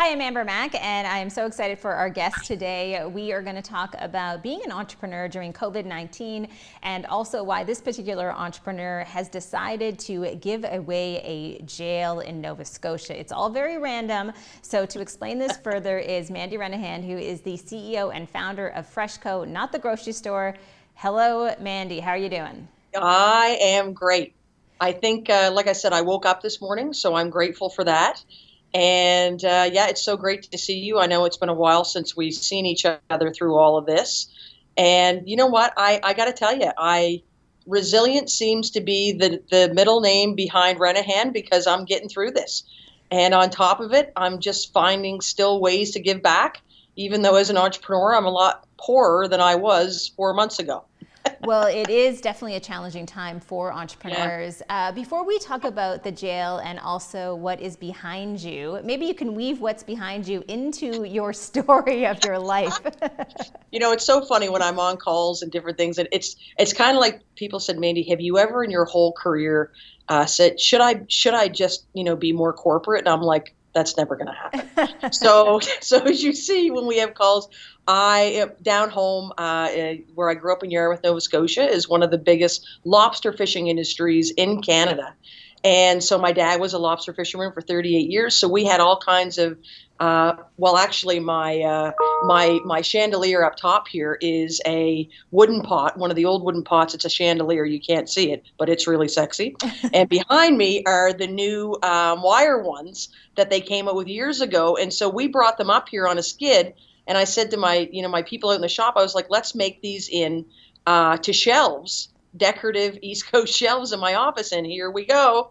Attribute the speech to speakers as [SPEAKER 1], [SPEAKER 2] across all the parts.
[SPEAKER 1] Hi, I'm Amber Mack, and I am so excited for our guest today. We are going to talk about being an entrepreneur during COVID-19 and also why this particular entrepreneur has decided to give away a jail in Nova Scotia. It's all very random. So to explain this further is Mandy Rennehan, who is the CEO and founder of FreshCo, not the grocery store. Hello, Mandy. How are you doing?
[SPEAKER 2] I am great. I think, like I said, I woke up this morning, so I'm grateful for that. And yeah, it's so great to see you. I know it's been a while since we've seen each other through all of this. And you know what? I got to tell you, resilient seems to be the middle name behind Renahan because I'm getting through this. And on top of it, I'm just finding still ways to give back, even though as an entrepreneur, I'm a lot poorer than I was 4 months ago.
[SPEAKER 1] Well, it is definitely a challenging time for
[SPEAKER 2] Yeah.
[SPEAKER 1] entrepreneurs. Before we talk about the jail and also what is behind you, maybe you can weave what's behind you into your story of your life.
[SPEAKER 2] You know, it's so funny when I'm on calls and different things, and it's kind of like people said, Mandy, have you ever in your whole career said, should I just be more corporate? And I'm like, that's never going to happen. So as you see when we have calls, I am down home where I grew up in Yarmouth, Nova Scotia, is one of the biggest lobster fishing industries in Canada. And so my dad was a lobster fisherman for 38 years. So we had all kinds of, well, actually, my chandelier up top here is a wooden pot, one of the old wooden pots. It's a chandelier. You can't see it, but it's really sexy. And behind me are the new wire ones that they came out with years ago. And so we brought them up here on a skid. And I said to my people out in the shop, I was like, let's make these in to shelves, decorative East Coast shelves in my office. And here we go.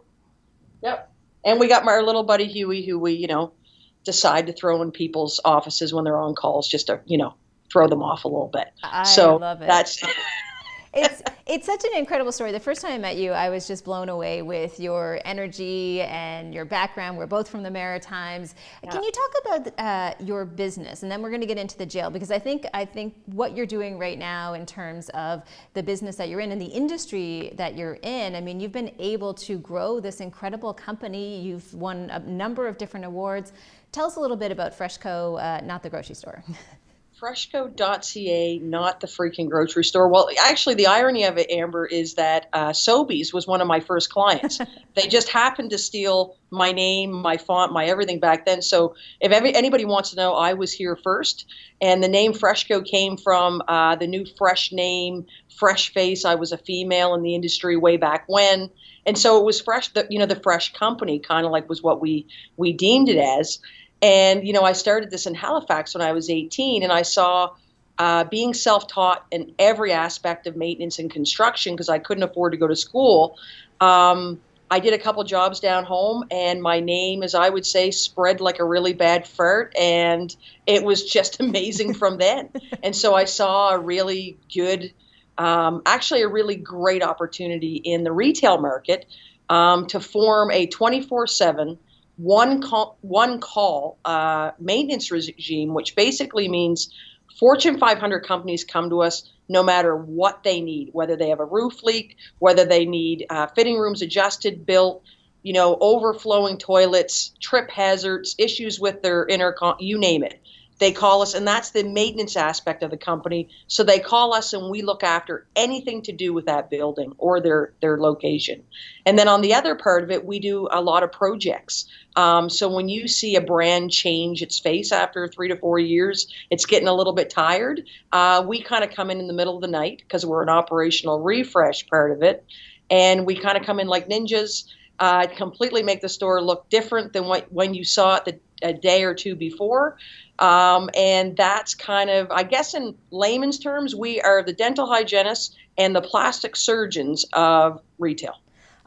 [SPEAKER 2] Yep. And we got our little buddy Huey, who we, decide to throw in people's offices when they're on calls, just to, throw them off a little bit.
[SPEAKER 1] I
[SPEAKER 2] So
[SPEAKER 1] love it.
[SPEAKER 2] that's
[SPEAKER 1] It's such an incredible story. The first time I met you, I was just blown away with your energy and your background. We're both from the Maritimes.
[SPEAKER 2] yeah.
[SPEAKER 1] Can you talk about your business, and then we're going to get into the jail, because I think what you're doing right now in terms of the business that you're in and the industry that you're in. I mean, you've been able to grow this incredible company. You've won a number of different awards. Tell us a little bit about FreshCo, not the grocery store.
[SPEAKER 2] Freshco.ca, not the freaking grocery store. Well, actually, the irony of it, Amber, is that Sobeys was one of my first clients. They just happened to steal my name, my font, my everything back then. So if anybody wants to know, I was here first. And the name Freshco came from the new fresh name, Fresh Face. I was a female in the industry way back when. And so it was fresh, the fresh company kind of like was what we deemed it as. And, I started this in Halifax when I was 18, and I saw being self-taught in every aspect of maintenance and construction because I couldn't afford to go to school. I did a couple jobs down home, and my name, as I would say, spread like a really bad fart, and it was just amazing from then. And so I saw a really good, actually a really great opportunity in the retail market to form a 24/7 one call maintenance regime, which basically means Fortune 500 companies come to us no matter what they need, whether they have a roof leak, whether they need fitting rooms adjusted, built, overflowing toilets, trip hazards, issues with their intercom, you name it. They call us, and that's the maintenance aspect of the company. So they call us, and we look after anything to do with that building or their location. And then on the other part of it, we do a lot of projects. So when you see a brand change its face after 3 to 4 years, it's getting a little bit tired. We kind of come in the middle of the night because we're an operational refresh part of it. And we kind of come in like ninjas, completely make the store look different than when you saw it a day or two before. And that's kind of, I guess in layman's terms, we are the dental hygienists and the plastic surgeons of retail.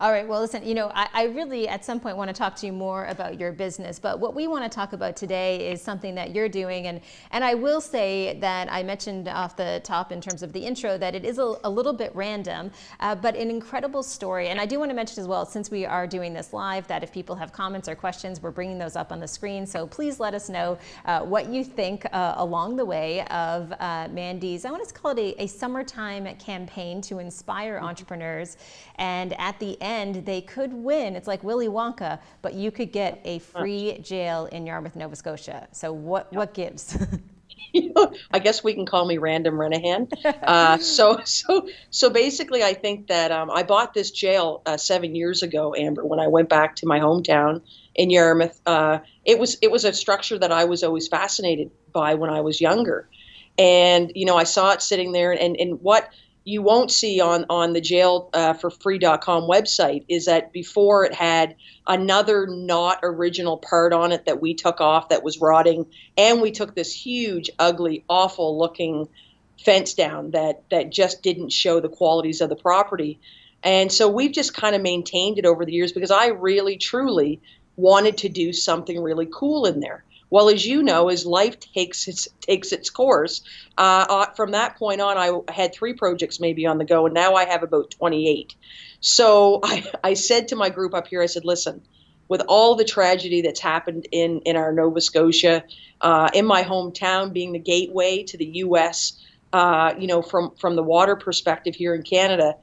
[SPEAKER 1] All right, well, listen, I really at some point want to talk to you more about your business, but what we want to talk about today is something that you're doing. And I will say that I mentioned off the top in terms of the intro that it is a little bit random, but an incredible story. And I do want to mention as well, since we are doing this live, that if people have comments or questions, we're bringing those up on the screen. So please let us know what you think along the way of Mandy's, I want to call it a summertime campaign to inspire entrepreneurs. And at the and they could win. It's like Willy Wonka, but you could get a free jail in Yarmouth, Nova Scotia. So what gives?
[SPEAKER 2] I guess we can call me Random Rennehan. So basically, I think that I bought this jail 7 years ago, Amber, when I went back to my hometown in Yarmouth. It was a structure that I was always fascinated by when I was younger, and I saw it sitting there, and what you won't see on the jailforfree.com website is that before it had another not original part on it that we took off that was rotting, and we took this huge, ugly, awful looking fence down that just didn't show the qualities of the property. And so we've just kind of maintained it over the years because I really truly wanted to do something really cool in there. Well, as you know, as life takes its course, from that point on, I had 3 projects maybe on the go, and now I have about 28. So I said to my group up here, I said, listen, with all the tragedy that's happened in our Nova Scotia, in my hometown being the gateway to the U.S., from the water perspective here in Canada,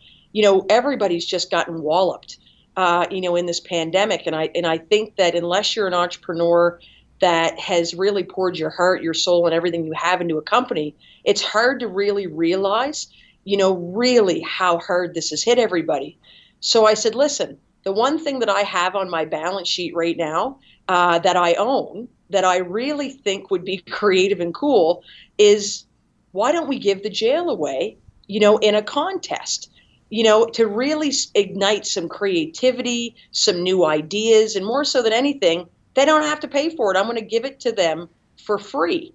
[SPEAKER 2] everybody's just gotten walloped, in this pandemic. And I think that unless you're an entrepreneur that has really poured your heart, your soul, and everything you have into a company, it's hard to really realize, really how hard this has hit everybody. So I said, listen, the one thing that I have on my balance sheet right now that I own, that I really think would be creative and cool, is why don't we give the jail away, in a contest, to really ignite some creativity, some new ideas, and more so than anything, they don't have to pay for it. I'm going to give it to them for free.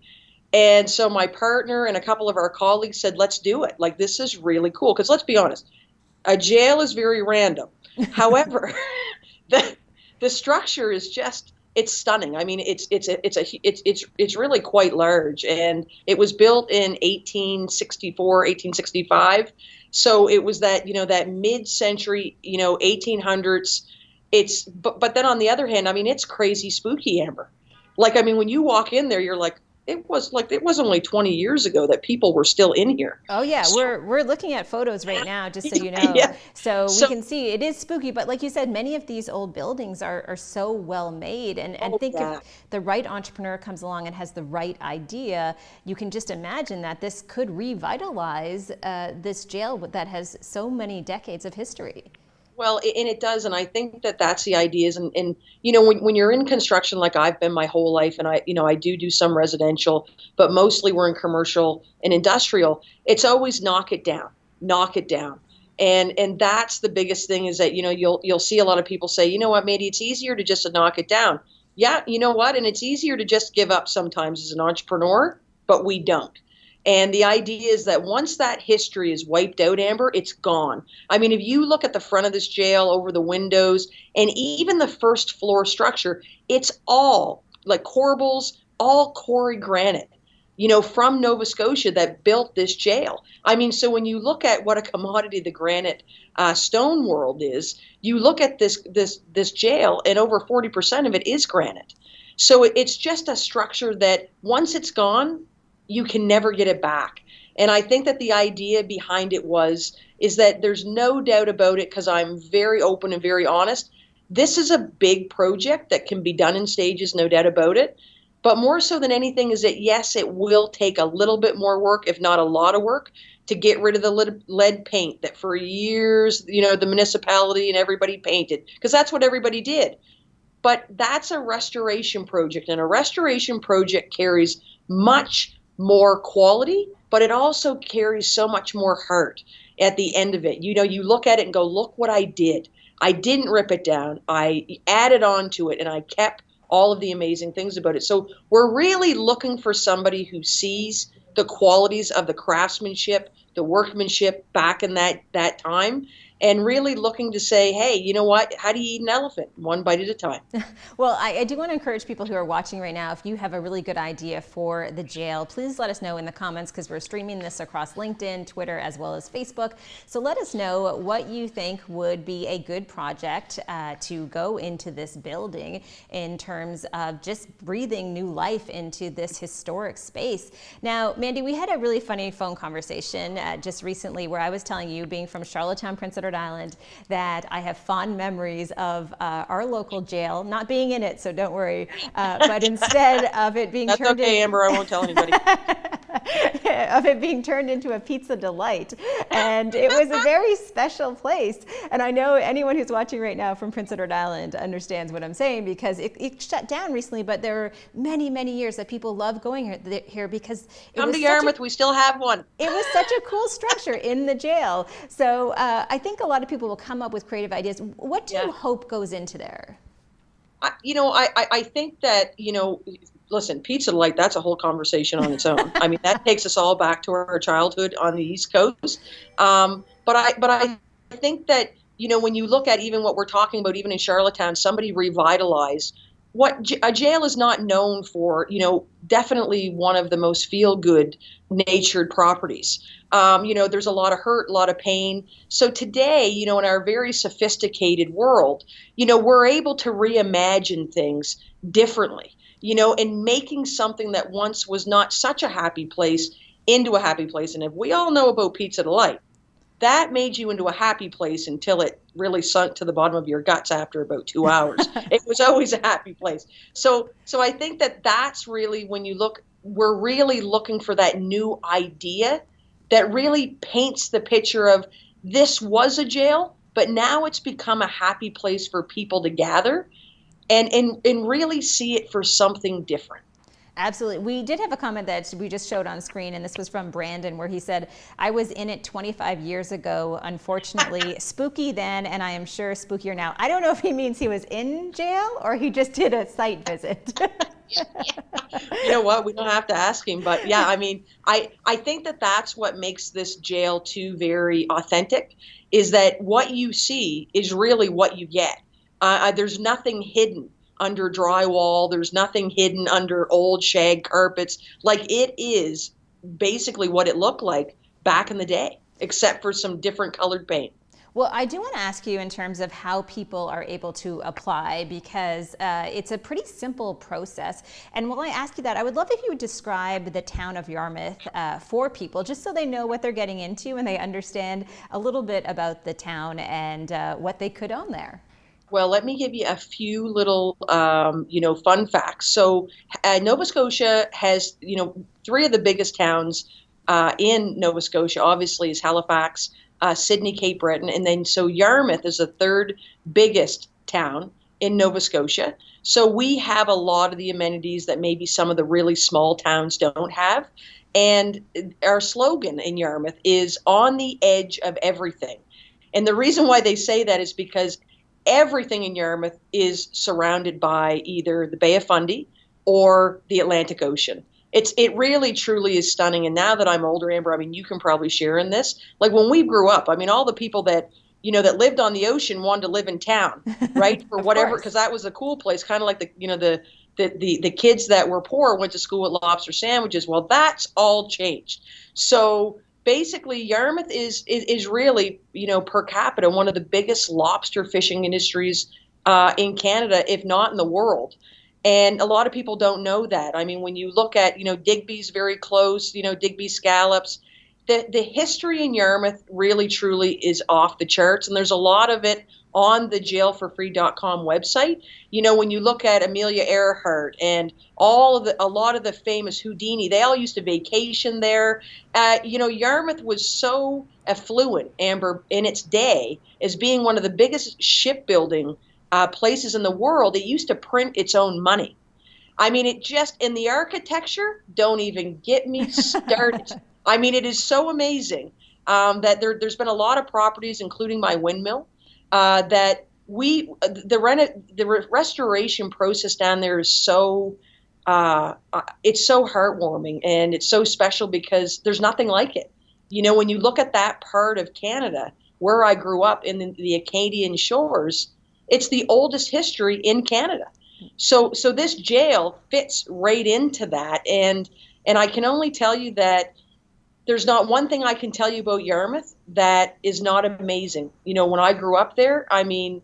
[SPEAKER 2] And so my partner and a couple of our colleagues said, let's do it. Like, this is really cool. Because let's be honest, a jail is very random. However, the structure is just, it's stunning. I mean, it's really quite large. And it was built in 1864, 1865. So it was that, that mid-century, 1800s. But then on the other hand, I mean, it's crazy spooky, Amber. Like, I mean, when you walk in there, you're like, it was only 20 years ago that people were still in here.
[SPEAKER 1] Oh yeah, so, we're looking at photos right now, just so you know.
[SPEAKER 2] Yeah.
[SPEAKER 1] So we can see it is spooky, but like you said, many of these old buildings are so well made, and think if the right entrepreneur comes along and has the right idea, you can just imagine that this could revitalize this jail that has so many decades of history.
[SPEAKER 2] Well, and it does, and I think that that's the ideas. And when you're in construction, like I've been my whole life, and I do some residential, but mostly we're in commercial and industrial. It's always knock it down, and that's the biggest thing is that you'll see a lot of people say, you know what, Mandy, it's easier to just knock it down. Yeah, you know what, and it's easier to just give up sometimes as an entrepreneur, but we don't. And the idea is that once that history is wiped out, Amber, it's gone. I mean, if you look at the front of this jail, over the windows, and even the first floor structure, it's all like corbels, all quarry granite, from Nova Scotia that built this jail. I mean, so when you look at what a commodity the granite stone world is, you look at this jail, and over 40% of it is granite. So it's just a structure that once it's gone, you can never get it back. And I think that the idea behind it is that there's no doubt about it, because I'm very open and very honest. This is a big project that can be done in stages, no doubt about it. But more so than anything is that, yes, it will take a little bit more work, if not a lot of work, to get rid of the lead paint that for years, the municipality and everybody painted, because that's what everybody did. But that's a restoration project, and a restoration project carries much more quality, but it also carries so much more heart at the end of it. You look at it and go, look what I did. I didn't rip it down. I added on to it, and I kept all of the amazing things about it. So we're really looking for somebody who sees the qualities of the craftsmanship, the workmanship back in that time, and really looking to say, hey, you know what? How do you eat an elephant? One bite at a time.
[SPEAKER 1] Well, I do want to encourage people who are watching right now, if you have a really good idea for the jail, please let us know in the comments, because we're streaming this across LinkedIn, Twitter, as well as Facebook. So let us know what you think would be a good project to go into this building in terms of just breathing new life into this historic space. Now, Mandy, we had a really funny phone conversation just recently where I was telling you, being from Charlottetown, Prince Edward Edward Island, that I have fond memories of our local jail, not being in it, so don't worry, but instead of it being
[SPEAKER 2] That's
[SPEAKER 1] turned
[SPEAKER 2] okay,
[SPEAKER 1] in,
[SPEAKER 2] Amber. I won't tell anybody.
[SPEAKER 1] of it being turned into a pizza delight. And it was a very special place. And I know anyone who's watching right now from Prince Edward Island understands what I'm saying, because it shut down recently, but there were many, many years that people loved going here because it
[SPEAKER 2] Come
[SPEAKER 1] was
[SPEAKER 2] to
[SPEAKER 1] such
[SPEAKER 2] Yarmouth. We still have one.
[SPEAKER 1] it was such a cool structure in the jail. So I think a lot of people will come up with creative ideas. What do you hope goes into there?
[SPEAKER 2] I think that, listen, pizza delight, that's a whole conversation on its own. I mean, that takes us all back to our childhood on the East Coast. But I think that, when you look at even what we're talking about, even in Charlottetown, somebody revitalized what a jail is not known for, definitely one of the most feel-good natured properties. There's a lot of hurt, a lot of pain. So today, in our very sophisticated world, we're able to reimagine things differently, and making something that once was not such a happy place into a happy place. And if we all know about Pizza Delight, that made you into a happy place until it really sunk to the bottom of your guts after about 2 hours. It was always a happy place. So I think that that's really, when you look, we're really looking for that new idea that really paints the picture of this was a jail, but now it's become a happy place for people to gather and really see it for something different.
[SPEAKER 1] Absolutely. We did have a comment that we just showed on screen, and this was from Brandon, where he said, I was in it 25 years ago. Unfortunately, spooky then, and I am sure spookier now. I don't know if he means he was in jail or he just did a site visit.
[SPEAKER 2] You know what? We don't have to ask him. But yeah, I mean, I think that that's what makes this jail too very authentic, is that what you see is really what you get. There's nothing hidden under drywall. There's nothing hidden under old shag carpets. Like, it is basically what it looked like back in the day, except for some different colored paint.
[SPEAKER 1] Well, I do want to ask you in terms of how people are able to apply, because it's a pretty simple process. And while I ask you that, I would love if you would describe the town of Yarmouth for people, just so they know what they're getting into and they understand a little bit about the town and what they could own there.
[SPEAKER 2] Well, let me give you a few little, fun facts. So Nova Scotia has, three of the biggest towns in Nova Scotia, obviously, is Halifax, Sydney, Cape Breton, and then so Yarmouth is the third biggest town in Nova Scotia. So we have a lot of the amenities that maybe some of the really small towns don't have. And our slogan in Yarmouth is on the edge of everything. And the reason why they say that is because everything in Yarmouth is surrounded by either the Bay of Fundy or the Atlantic Ocean. It really truly is stunning. And now that I'm older, Amber, I mean, you can probably share in this. Like, when we grew up, I mean, all the people that, that lived on the ocean wanted to live in town, right? For whatever, because that was a cool place, kind of like the kids that were poor went to school with lobster sandwiches. Well, that's all changed. So basically, Yarmouth is really, per capita, one of the biggest lobster fishing industries in Canada, if not in the world. And a lot of people don't know that. I mean, when you look at, Digby's very close, Digby scallops, the history in Yarmouth really, truly is off the charts. And there's a lot of it on the jailforfree.com website. When you look at Amelia Earhart and a lot of the famous Houdini, they all used to vacation there. Yarmouth was so affluent, Amber, in its day, as being one of the biggest shipbuilding places in the world. It used to print its own money. I mean, in the architecture, don't even get me started. I mean, it is so amazing that there's been a lot of properties, including my windmill, that the restoration process down there is so it's so heartwarming, and it's so special because there's nothing like it. When you look at that part of Canada where I grew up in the Acadian shores, it's the oldest history in Canada. So this jail fits right into that, and I can only tell you that there's not one thing I can tell you about Yarmouth that is not amazing. When I grew up there, I mean,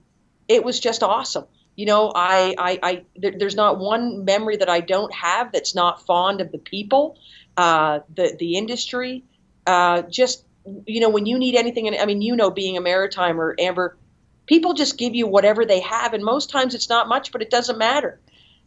[SPEAKER 2] it was just awesome. There's not one memory that I don't have that's not fond of the people, the industry, just when you need anything, and I mean, being a maritimer, Amber, people just give you whatever they have, and most times it's not much, but it doesn't matter.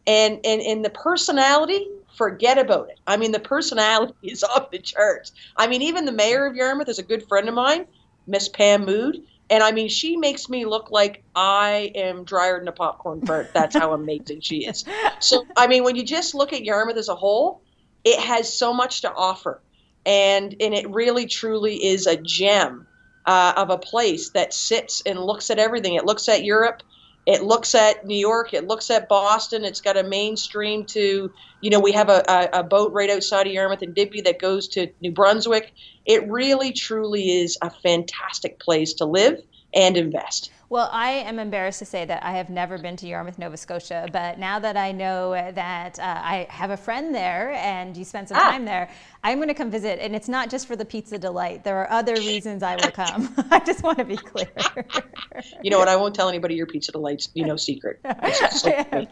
[SPEAKER 2] And the personality, forget about it. I mean, the personality is off the charts. I mean, even the mayor of Yarmouth is a good friend of mine, Miss Pam Mood. And I mean, she makes me look like I am drier than a popcorn fart. That's how amazing she is. So, I mean, when you just look at Yarmouth as a whole, it has so much to offer. And it really, truly is a gem of a place that sits and looks at everything. It looks at Europe. It looks at New York. It looks at Boston. It's got a mainstream to, we have a boat right outside of Yarmouth and Digby that goes to New Brunswick. It really, truly is a fantastic place to live and invest.
[SPEAKER 1] Well, I am embarrassed to say that I have never been to Yarmouth, Nova Scotia, but now that I know that I have a friend there and you spent some time there, I'm going to come visit. And it's not just for the pizza delight. There are other reasons I will come. I just want to be clear.
[SPEAKER 2] You know what? I won't tell anybody your pizza delight's, secret.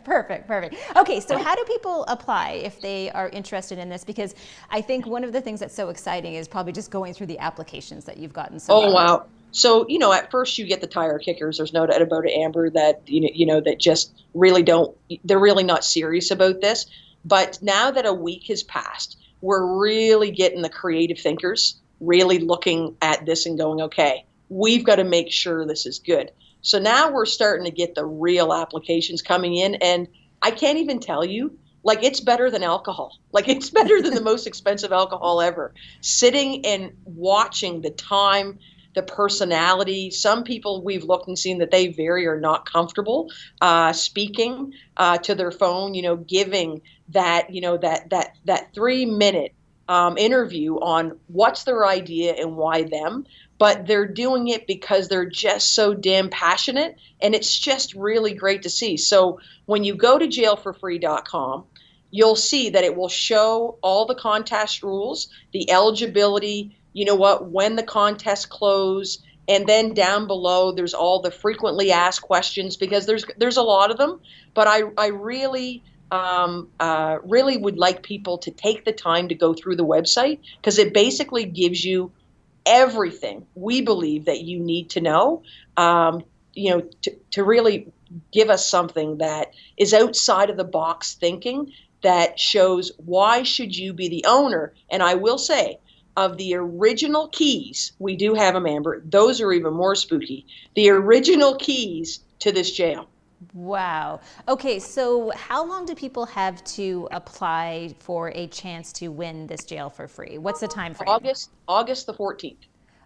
[SPEAKER 1] Perfect. Okay, so how do people apply if they are interested in this? Because I think one of the things that's so exciting is probably just going through the applications that you've gotten so far.
[SPEAKER 2] Oh, wow. So, at first you get the tire kickers. There's no doubt about it, Amber, that, that just really they're really not serious about this. But now that a week has passed, we're really getting the creative thinkers really looking at this and going, okay, we've got to make sure this is good. So now we're starting to get the real applications coming in. And I can't even tell you, it's better than alcohol. It's better than the most expensive alcohol ever. Sitting and watching the time, the personality. Some people we've looked and seen that they are not comfortable speaking to their phone, giving that, that 3-minute interview on what's their idea and why them. But they're doing it because they're just so damn passionate, and it's just really great to see. So when you go to jailforfree.com, you'll see that it will show all the contest rules, the eligibility, when the contests close, and then down below there's all the frequently asked questions, because there's a lot of them. But I really would like people to take the time to go through the website, because it basically gives you everything we believe that you need to know, to really give us something that is outside of the box thinking, that shows why should you be the owner. And I will say, of the original keys, we do have them, Amber. Those are even more spooky. The original keys to this jail.
[SPEAKER 1] Wow. Okay, so how long do people have to apply for a chance to win this jail for free? What's the time frame?
[SPEAKER 2] August the 14th.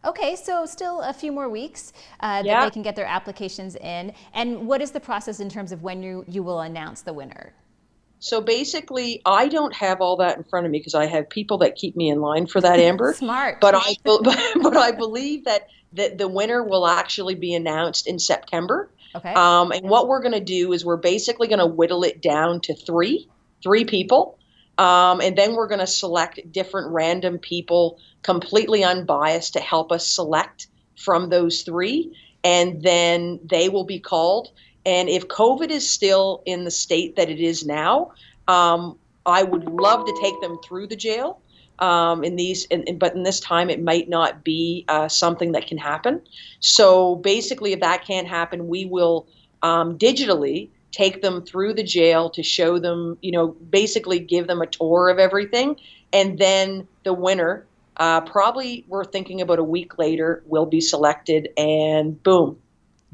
[SPEAKER 1] Okay, so still a few more weeks that they can get their applications in. And what is the process in terms of when you will announce the winner?
[SPEAKER 2] So basically, I don't have all that in front of me because I have people that keep me in line for that, Amber.
[SPEAKER 1] Smart.
[SPEAKER 2] But I believe that the winner will actually be announced in September.
[SPEAKER 1] Okay.
[SPEAKER 2] And what we're going to do is we're basically going to whittle it down to three people. And then we're going to select different random people, completely unbiased, to help us select from those three. And then they will be called. And if COVID is still in the state that it is now, I would love to take them through the jail. But in this time, it might not be something that can happen. So basically, if that can't happen, we will digitally take them through the jail to show them, basically give them a tour of everything. And then the winner, probably we're thinking about a week later, will be selected, and boom.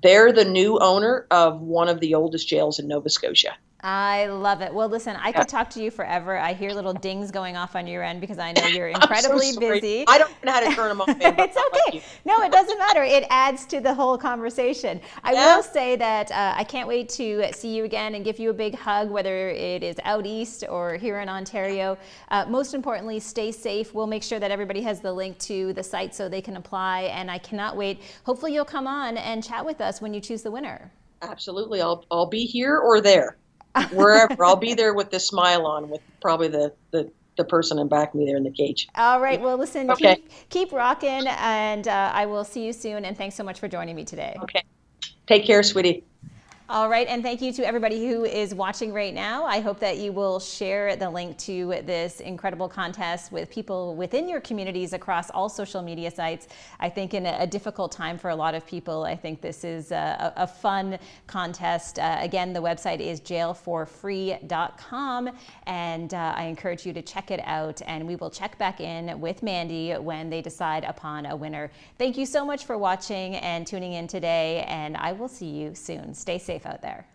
[SPEAKER 2] They're the new owner of one of the oldest jails in Nova Scotia.
[SPEAKER 1] I love it. Well, listen, I could talk to you forever. I hear little dings going off on your end because I know you're incredibly busy.
[SPEAKER 2] I don't know how to turn them off.
[SPEAKER 1] It's okay. No, it doesn't matter. It adds to the whole conversation. I will say that I can't wait to see you again and give you a big hug, whether it is out east or here in Ontario. Most importantly, stay safe. We'll make sure that everybody has the link to the site so they can apply. And I cannot wait. Hopefully you'll come on and chat with us when you choose the winner.
[SPEAKER 2] Absolutely. I'll be here or there. Wherever. I'll be there with the smile on, with probably the person in back of me there in the cage.
[SPEAKER 1] All right. Well, listen, keep rocking, and I will see you soon. And thanks so much for joining me today.
[SPEAKER 2] Okay. Take care, sweetie.
[SPEAKER 1] All right, and thank you to everybody who is watching right now. I hope that you will share the link to this incredible contest with people within your communities across all social media sites. I think in a difficult time for a lot of people, I think this is a fun contest. Again, the website is jailforfree.com, and I encourage you to check it out, and we will check back in with Mandy when they decide upon a winner. Thank you so much for watching and tuning in today, and I will see you soon. Stay safe out there.